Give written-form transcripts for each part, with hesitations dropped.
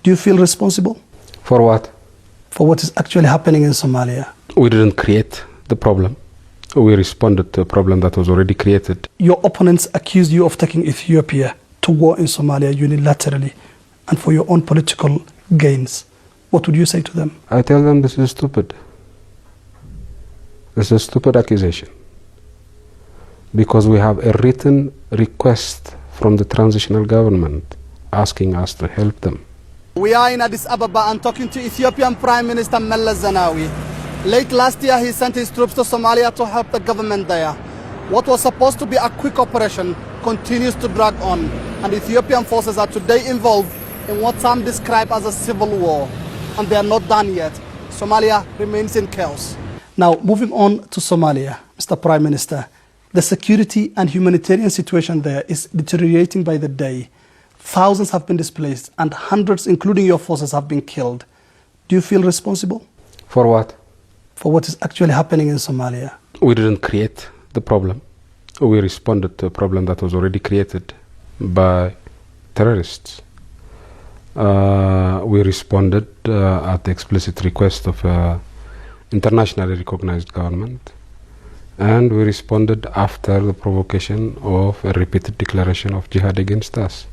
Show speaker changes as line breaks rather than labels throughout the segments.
Do you feel responsible?
For what?
For what is actually happening in Somalia?
We didn't create the problem. We responded to a problem that was already created.
Your opponents accuse you of taking Ethiopia to war in Somalia unilaterally and for your own political gains. What would you say to them?
I tell them this is stupid. This is a stupid accusation. Because we have a written request from the transitional government asking us to help them.
We are in Addis Ababa and talking to Ethiopian Prime Minister Meles Zenawi. Late last year, he sent his troops to Somalia to help the government there. What was supposed to be a quick operation continues to drag on, and Ethiopian forces are today involved in what some describe as a civil war. And they are not done yet. Somalia remains in chaos. Now, moving on to Somalia, Mr. Prime Minister, the security and humanitarian situation there is deteriorating by the day. Thousands have been displaced and hundreds, including your forces, have been killed. Do you feel responsible?
For what?
For what is actually happening in Somalia?
We didn't create the problem. We responded to a problem that was already created by terrorists. We responded at the explicit request of internationally recognized government, and we responded after the provocation of a repeated declaration of jihad against us.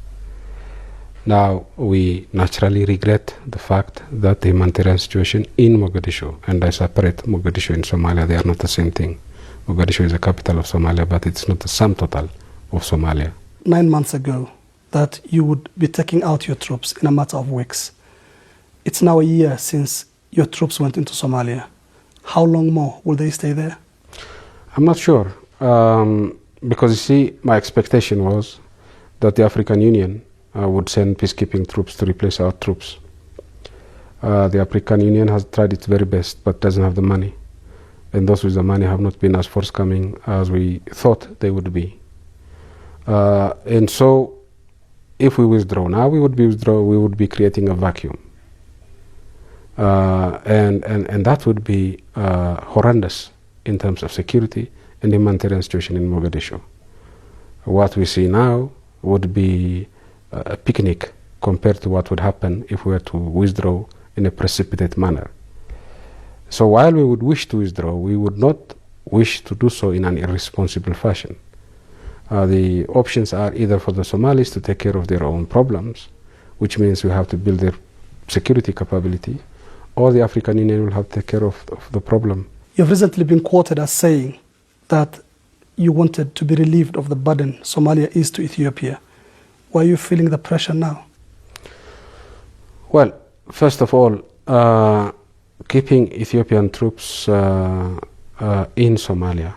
Now, we naturally regret the fact that the humanitarian situation in Mogadishu, and I separate Mogadishu and Somalia, they are not the same thing. Mogadishu is the capital of Somalia, but it's not the sum total of Somalia. 9 months ago, that you would be taking out your troops in a matter of weeks. It's now a year since your troops went into Somalia. How long more will they stay there? I'm not sure, because you see, my expectation was that the African Union would send peacekeeping troops to replace our troops. The African Union has tried its very best, but doesn't have the money. And those with the money have not been as forthcoming as we thought they would be. And so, if we withdraw now, we would be creating a vacuum. And that would be horrendous in terms of security and humanitarian situation in Mogadishu. What we see now would be a picnic compared to what would happen if we were to withdraw in a precipitate manner. So while we would wish to withdraw, we would not wish to do so in an irresponsible fashion. The options are either for the Somalis to take care of their own problems, which means we have to build their security capability, or the African Union will have to take care of the problem. You've recently been quoted as saying that you wanted to be relieved of the burden Somalia is to Ethiopia. Why are you feeling the pressure now? Well, first of all, keeping Ethiopian troops in Somalia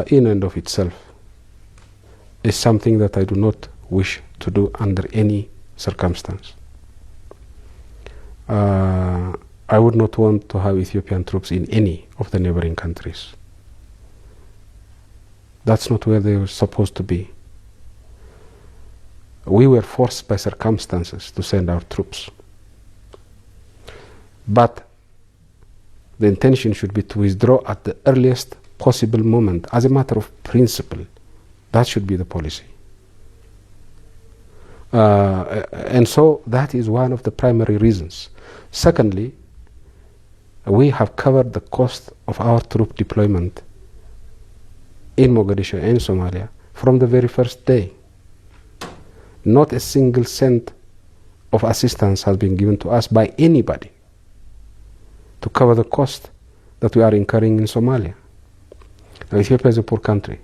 in and of itself is something that I do not wish to do under any circumstance. I would not want to have Ethiopian troops in any of the neighboring countries. That's not where they were supposed to be. We were forced by circumstances to send our troops. But the intention should be to withdraw at the earliest possible moment as a matter of principle. That should be the policy. And so that is one of the primary reasons. Secondly, we have covered the cost of our troop deployment in Mogadishu and Somalia from the very first day. Not a single cent of assistance has been given to us by anybody to cover the cost that we are incurring in Somalia. Now, Ethiopia is a poor country.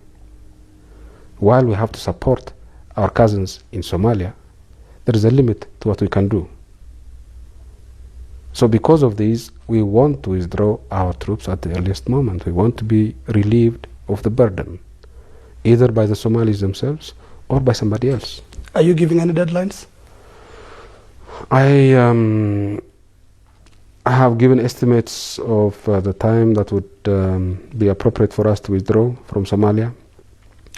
While we have to support our cousins in Somalia, there is a limit to what we can do. So because of this, we want to withdraw our troops at the earliest moment. We want to be relieved of the burden, either by the Somalis themselves or by somebody else. Are you giving any deadlines? I have given estimates of the time that would be appropriate for us to withdraw from Somalia.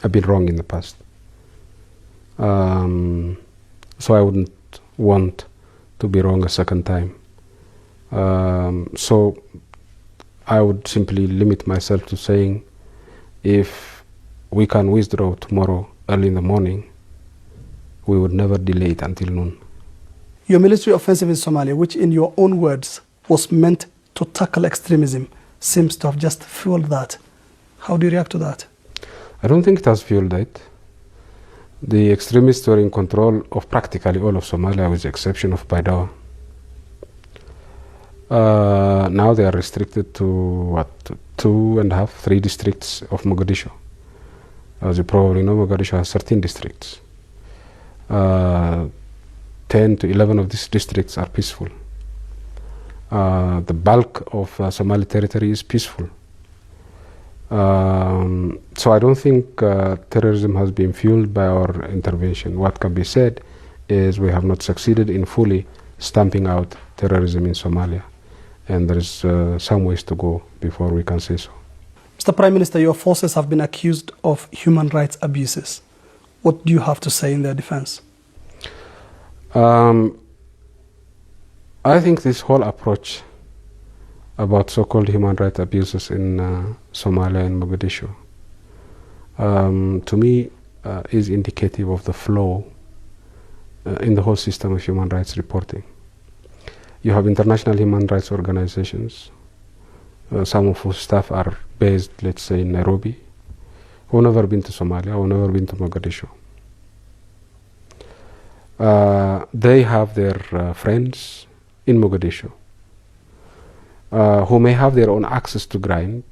I've been wrong in the past. So I wouldn't want to be wrong a second time. So I would simply limit myself to saying, if we can withdraw tomorrow early in the morning, we would never delay it until noon.
Your military offensive in Somalia, which in your own words was meant to tackle extremism, seems to have just fueled that. How do you react to that?
I don't think it has fueled it. The extremists were in control of practically all of Somalia with the exception of Baidoa. Now they are restricted to 2.5, 3 districts of Mogadishu. As you probably know, Mogadishu has 13 districts. 10 to 11 of these districts are peaceful. The bulk of Somali territory is peaceful. So I don't think terrorism has been fueled by our intervention. What can be said is we have not succeeded in fully stamping out terrorism in Somalia. And there is some ways to go before we can say so.
Mr. Prime Minister, your forces have been accused of human rights abuses. What do you have to say in their defense?
I think this whole approach about so-called human rights abuses in Somalia and Mogadishu, to me, is indicative of the flaw in the whole system of human rights reporting. You have international human rights organizations, some of whose staff are based, let's say, in Nairobi, who have never been to Somalia, who have never been to Mogadishu. They have their friends in Mogadishu who may have their own access to grind,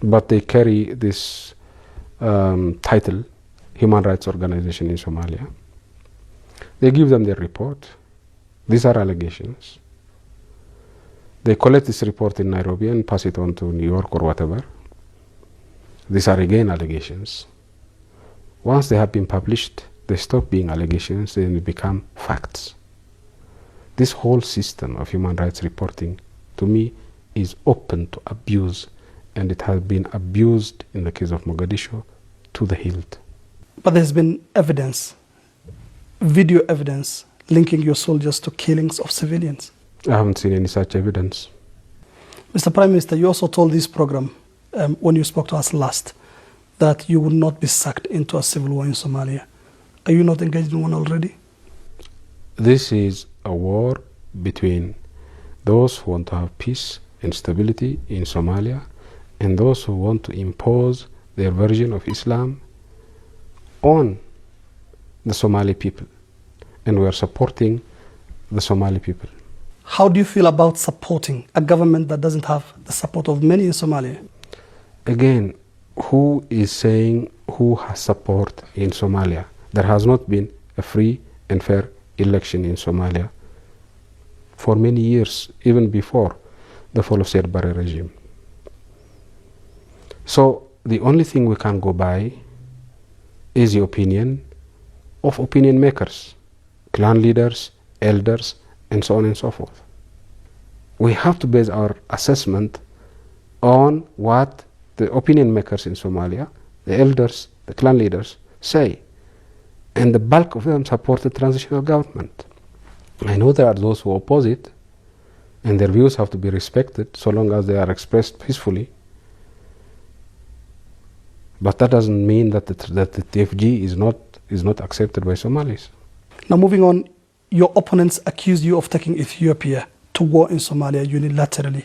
but they carry this title, Human Rights Organization in Somalia. They give them their report. These are allegations. They collect this report in Nairobi and pass it on to New York or whatever. These are again allegations. Once they have been published, they stop being allegations and they become facts. This whole system of human rights reporting, to me, is open to abuse, and it has been abused in the case of Mogadishu to the hilt.
But there's been evidence, video evidence, linking your soldiers to killings of civilians.
I haven't seen any such evidence.
Mr. Prime Minister, you also told this program, when you spoke to us last, that you would not be sucked into a civil war in Somalia. Are you not engaged in one already?
This is a war between those who want to have peace and stability in Somalia and those who want to impose their version of Islam on the Somali people. And we are supporting the Somali people.
How do you feel about supporting a government that doesn't have the support of many in Somalia?
Again, who is saying who has support in Somalia? There has not been a free and fair election in Somalia for many years, even before the fall of Syed Barre regime. So the only thing we can go by is the opinion of opinion makers, clan leaders, elders, and so on and so forth. We have to base our assessment on what the opinion makers in Somalia, the elders, the clan leaders, say. And the bulk of them support the transitional government. I know there are those who oppose it, and their views have to be respected so long as they are expressed peacefully. But that doesn't mean that the TFG is not accepted by Somalis.
Now moving on, your opponents accuse you of taking Ethiopia to war in Somalia unilaterally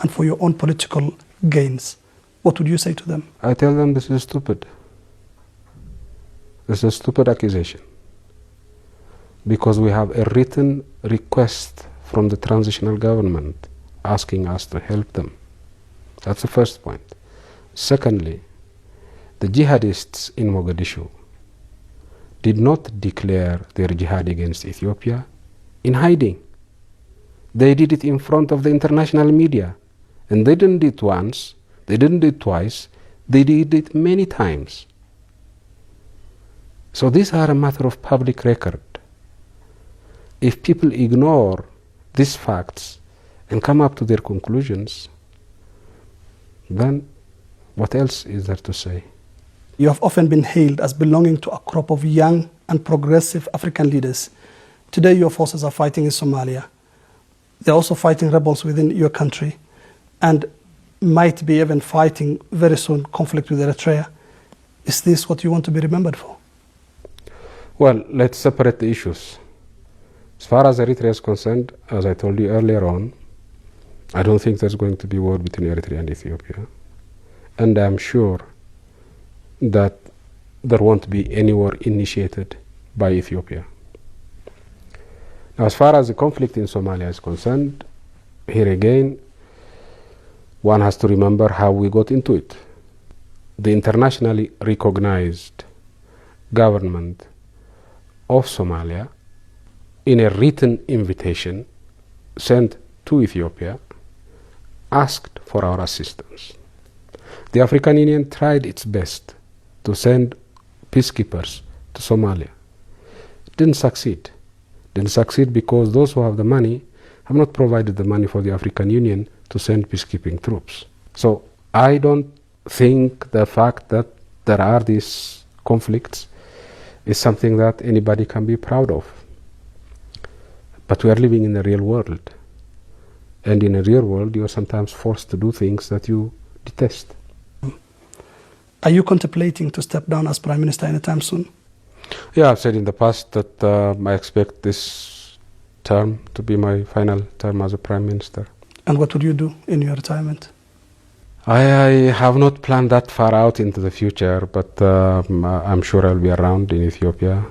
and for your own political gains. What would you say to them?
I tell them this is stupid. This is a stupid accusation. Because we have a written request from the transitional government asking us to help them. That's the first point. Secondly, the jihadists in Mogadishu did not declare their jihad against Ethiopia in hiding. They did it in front of the international media. And they didn't do it once, they didn't do it twice, they did it many times. So these are a matter of public record. If people ignore these facts and come up to their conclusions, then what else is there to say?
You have often been hailed as belonging to a crop of young and progressive African leaders. Today your forces are fighting in Somalia. They're also fighting rebels within your country and might be even fighting very soon conflict with Eritrea. Is this what you want to be remembered for?
Well, let's separate the issues. As far as Eritrea is concerned, as I told you earlier on, I don't think there's going to be war between Eritrea and Ethiopia. And I'm sure that there won't be any war initiated by Ethiopia. Now, as far as the conflict in Somalia is concerned, here again, one has to remember how we got into it. The internationally recognized government of Somalia, in a written invitation sent to Ethiopia, asked for our assistance. The African Union tried its best to send peacekeepers to Somalia. It didn't succeed. Didn't succeed because those who have the money have not provided the money for the African Union to send peacekeeping troops. So I don't think the fact that there are these conflicts is something that anybody can be proud of. But we are living in the real world. And in a real world, you are sometimes forced to do things that you detest.
Are you contemplating to step down as Prime Minister anytime soon?
Yeah, I've said in the past that I expect this term to be my final term as a Prime Minister.
And what would you do in your retirement?
I have not planned that far out into the future, but I'm sure I'll be around in Ethiopia.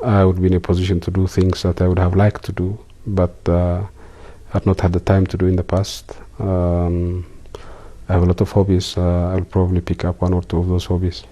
I would be in a position to do things that I would have liked to do, but I've not had the time to do in the past. I have a lot of hobbies. I'll probably pick up one or two of those hobbies.